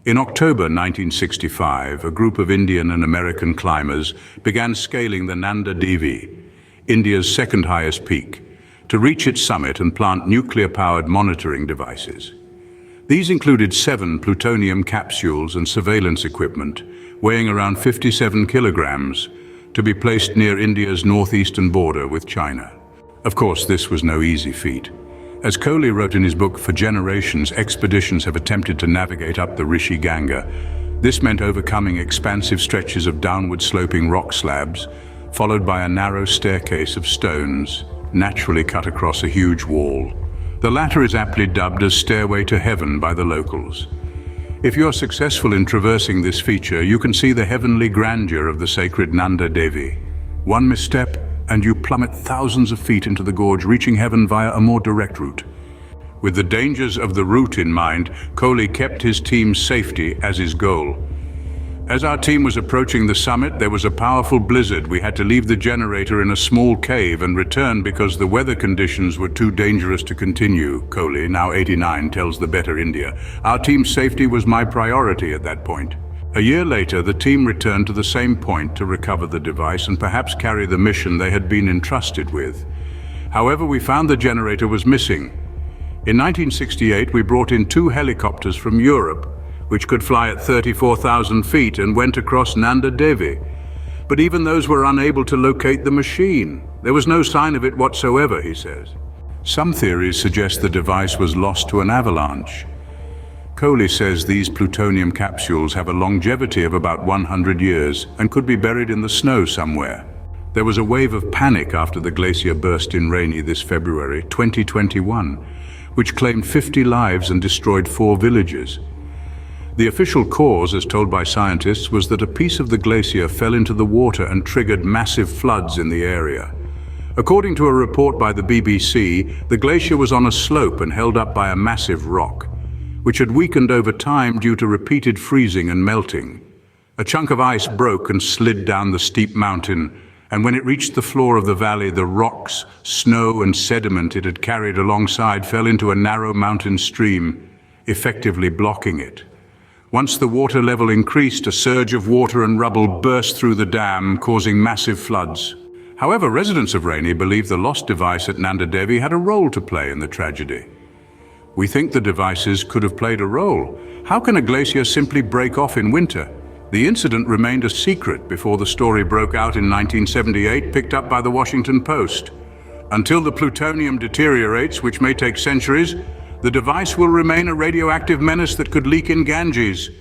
In October 1965, a group of Indian and American climbers began scaling the Nanda Devi, India's second highest peak, to reach its summit and plant nuclear-powered monitoring devices. These included 7 plutonium capsules and surveillance equipment, weighing around 57 kilograms, to be placed near India's northeastern border with China. Of course, this was no easy feat. As Kohli wrote in his book, for generations, expeditions have attempted to navigate up the Rishi Ganga. This meant overcoming expansive stretches of downward-sloping rock slabs, followed by a narrow staircase of stones, naturally cut across a huge wall. The latter is aptly dubbed as Stairway to Heaven by the locals. If you're successful in traversing this feature, you can see the heavenly grandeur of the sacred Nanda Devi. One misstep, and you plummet thousands of feet into the gorge, reaching heaven via a more direct route. With the dangers of the route in mind, Kohli kept his team's safety as his goal. As our team was approaching the summit, there was a powerful blizzard. We had to leave the generator in a small cave and return because the weather conditions were too dangerous to continue, Kohli, now 89, tells the Better India. Our team's safety was my priority at that point. A year later, the team returned to the same point to recover the device and perhaps carry the mission they had been entrusted with. However, we found the generator was missing. In 1968, we brought in 2 helicopters from Europe, which could fly at 34,000 feet and went across Nanda Devi. But even those were unable to locate the machine. There was no sign of it whatsoever, he says. Some theories suggest the device was lost to an avalanche. Kohli says these plutonium capsules have a longevity of about 100 years and could be buried in the snow somewhere. There was a wave of panic after the glacier burst in Rainy this February 2021, which claimed 50 lives and destroyed 4 villages. The official cause, as told by scientists, was that a piece of the glacier fell into the water and triggered massive floods in the area. According to a report by the BBC, the glacier was on a slope and held up by a massive rock, which had weakened over time due to repeated freezing and melting. A chunk of ice broke and slid down the steep mountain, and when it reached the floor of the valley, the rocks, snow and sediment it had carried alongside fell into a narrow mountain stream, effectively blocking it. Once the water level increased, a surge of water and rubble burst through the dam, causing massive floods. However, residents of Rainy believe the lost device at Nanda Devi had a role to play in the tragedy. We think the devices could have played a role. How can a glacier simply break off in winter? The incident remained a secret before the story broke out in 1978, picked up by the Washington Post. Until the plutonium deteriorates, which may take centuries, the device will remain a radioactive menace that could leak in Ganges.